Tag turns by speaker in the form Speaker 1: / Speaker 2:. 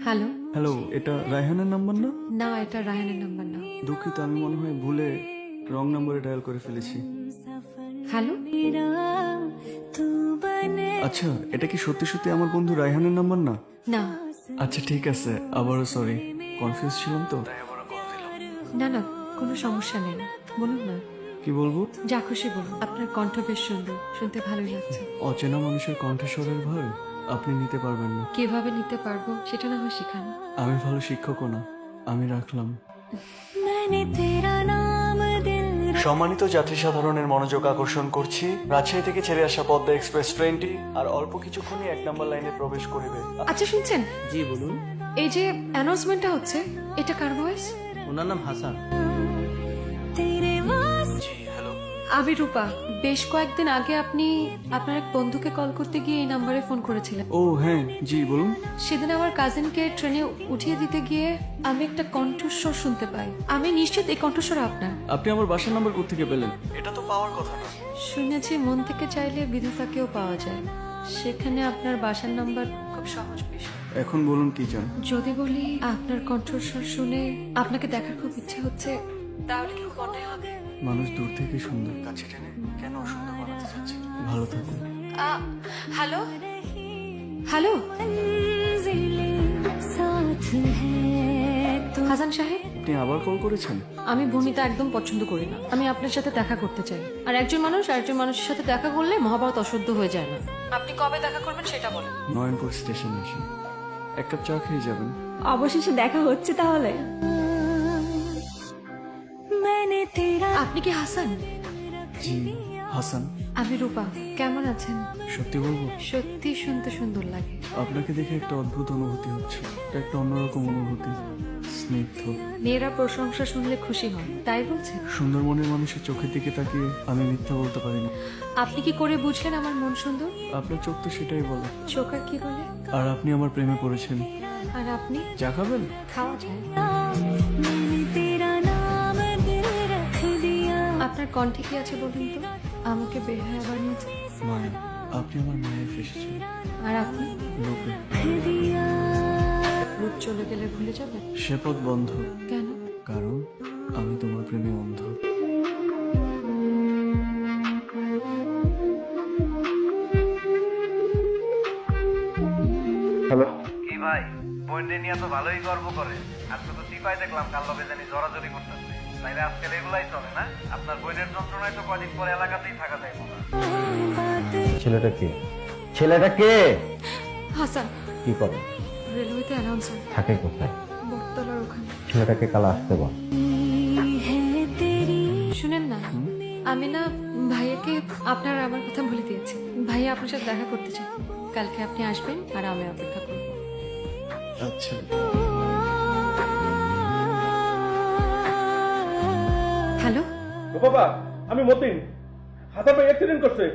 Speaker 1: Hello.
Speaker 2: Hello, এটা রায়হানের number না?
Speaker 1: না, এটা রায়হানের নাম্বার না।
Speaker 2: দুঃখিত, আমি মনে হয় ভুলে রং নাম্বারে ডায়াল করে ফেলেছি।
Speaker 1: হ্যালো।
Speaker 2: আচ্ছা, এটা কি সত্যি সত্যি আমার বন্ধু রায়হানের নাম্বার না?
Speaker 1: না
Speaker 2: আচ্ছা ঠিক আছে, আবারও সরি, কনফিউজ ছিলাম তো।
Speaker 1: না না, কোনো সমস্যা নেই, বলুন না,
Speaker 2: কি বলবো?
Speaker 1: যা খুশি বলুন। আপনার কণ্ঠ বেশ সুন্দর, শুনতে ভালোই লাগছে।
Speaker 2: অচেনা মানুষের কণ্ঠস্বরের ভার আপনি নিতে পারবেন না।
Speaker 1: কিভাবে নিতে পারবো সেটা না হয় শিখান।
Speaker 2: আমি ভালো শিক্ষকও না, আমি রাখলাম। সম্মানিত যাত্রী সাধারণের মনোযোগ আকর্ষণ করছি, রাজশাহী থেকে ছেড়ে আসা পদ্মা এক্সপ্রেস ট্রেনটি আর অল্প কিছুক্ষণই 1 নম্বর লাইনে প্রবেশ করিবে।
Speaker 1: আচ্ছা শুনছেন,
Speaker 3: জি বলুন।
Speaker 1: এই যে অ্যানাউন্সমেন্টটা হচ্ছে, এটা কার ভয়েস?
Speaker 3: ওনার নাম হাসান।
Speaker 2: জি হ্যালো।
Speaker 1: আমি রূপা। বেশ কয়েকদিন আগে আপনি আপনার এক বন্ধুকে কল করতে গিয়ে এই নাম্বারে ফোন করেছিলেন।
Speaker 2: ও হ্যাঁ, জি বলুন।
Speaker 1: সেদিন আমার কাজিনকে ট্রেনে উঠিয়ে দিতে গিয়ে আমি একটা কণ্ঠস্বর শুনতে পাই। আমি নিশ্চিত এই কণ্ঠস্বর আপনার।
Speaker 2: আপনি আমার বাসার নাম্বার কোত্থেকে পেলেন? এটা তো পাওয়ার কথা না।
Speaker 1: শুনেছি মন থেকে চাইলে বিধাতাকেও পাওয়া যায়, সেখানে আপনার বাসার নাম্বার খুব সহজ বিষয়।
Speaker 2: এখন বলুন কি চান?
Speaker 1: যদি বলি আপনার কণ্ঠস্বর শুনে আপনাকে দেখার খুব ইচ্ছে হচ্ছে, তাহলে কি খুব অন্যায় হবে?
Speaker 2: মানুষ দূর থেকে সুন্দর, কাছে টেনে কেন অসুন্দর বানাতে চাচ্ছে? ভালো থাকুন।
Speaker 1: হ্যালো হ্যালো, হাসান সাহেব,
Speaker 2: আপনি আবার কল করেছেন?
Speaker 1: আমি ভূমিতা একদম পছন্দ করি না। আমি আপনার সাথে দেখা করতে চাই। আর একজন মানুষ আরেকজন মানুষের সাথে দেখা করলে মহাভারত অশুদ্ধ হয়ে যায় না। আপনি কবে দেখা করবেন সেটা বলেন।
Speaker 2: নয়নপুর স্টেশনে আসেন, 1 কাপ চা খেয়ে যাবেন।
Speaker 1: অবশেষে দেখা হচ্ছে তাহলে। আপনি কি হাসান?
Speaker 2: জি হাসান।
Speaker 1: আমি রূপা। কেমন আছেন?
Speaker 2: সত্যি বলবো,
Speaker 1: সত্যি শুনতে সুন্দর লাগে।
Speaker 2: আপনাকে দেখে একটা অদ্ভুত অনুভূতি হচ্ছে, একটা অন্যরকম অনুভূতি, স্নিগ্ধ।
Speaker 1: মেয়েরা প্রশংসা শুনলে খুশি হয়, তাই বলছেন?
Speaker 2: সুন্দর মনের মানুষের চোখের দিকে তাকিয়ে আমি মিথ্যা বলতে পারি না।
Speaker 1: আপনি কি করে বুঝলেন আমার মন সুন্দর?
Speaker 2: আপনার চোখ তো সেটাই বলে।
Speaker 1: চোখ আর কি বলে?
Speaker 2: আর আপনি আমার প্রেমে পড়েছেন।
Speaker 1: আর আপনি?
Speaker 2: চা খাবেন?
Speaker 1: খাওয়া যায়। আপনার কণ্ঠে কি আছে বলুন তো, আমাকে বেহায়া বানিয়েছে।
Speaker 2: মায়া, আপনি আমার মায়ের ফেসেছেন।
Speaker 1: আর আপনি?
Speaker 2: লোকে
Speaker 1: রূপ চলে গেলে ভুলে যাবেন?
Speaker 2: সে পথ বন্ধ,
Speaker 1: কেন?
Speaker 2: কারণ আমি তোমার প্রেমে অন্ধ। হ্যালো।
Speaker 4: কি ভাই, বইনদের নিয়ে তো ভালোই গর্ব করে। আজকে তো চিপাই দেখলাম কাল লগে জানি জড়াজড়ি করতেছে। তাইলে আজকাল এগুলাই চলে না? আপনার বইনের যন্ত্রণায় তো কদিন পরে এলাকাতেই থাকা যায় না।
Speaker 5: ছেলেটা কে? ছেলেটা কে?
Speaker 1: হাসান,
Speaker 5: কি করে?
Speaker 1: রেলওয়েতে অ্যানাউন্সার।
Speaker 5: থাকে কোথায়?
Speaker 1: বটতলার ওখানে।
Speaker 5: ছেলেটাকে কাল আসতে বল।
Speaker 1: শুনেন না, আমি না ভাইয়াকে আপনার আর আমার কথা বলে দিয়েছি। ভাইয়া আপনার সাথে দেখা করতে চাই। কালকে আপনি আসবেন আর আমি অপেক্ষা করব।
Speaker 2: আচ্ছা।
Speaker 1: হ্যালো।
Speaker 6: বাবা, আমি মতিন। হাসান ভাই অ্যাক্সিডেন্ট করছে।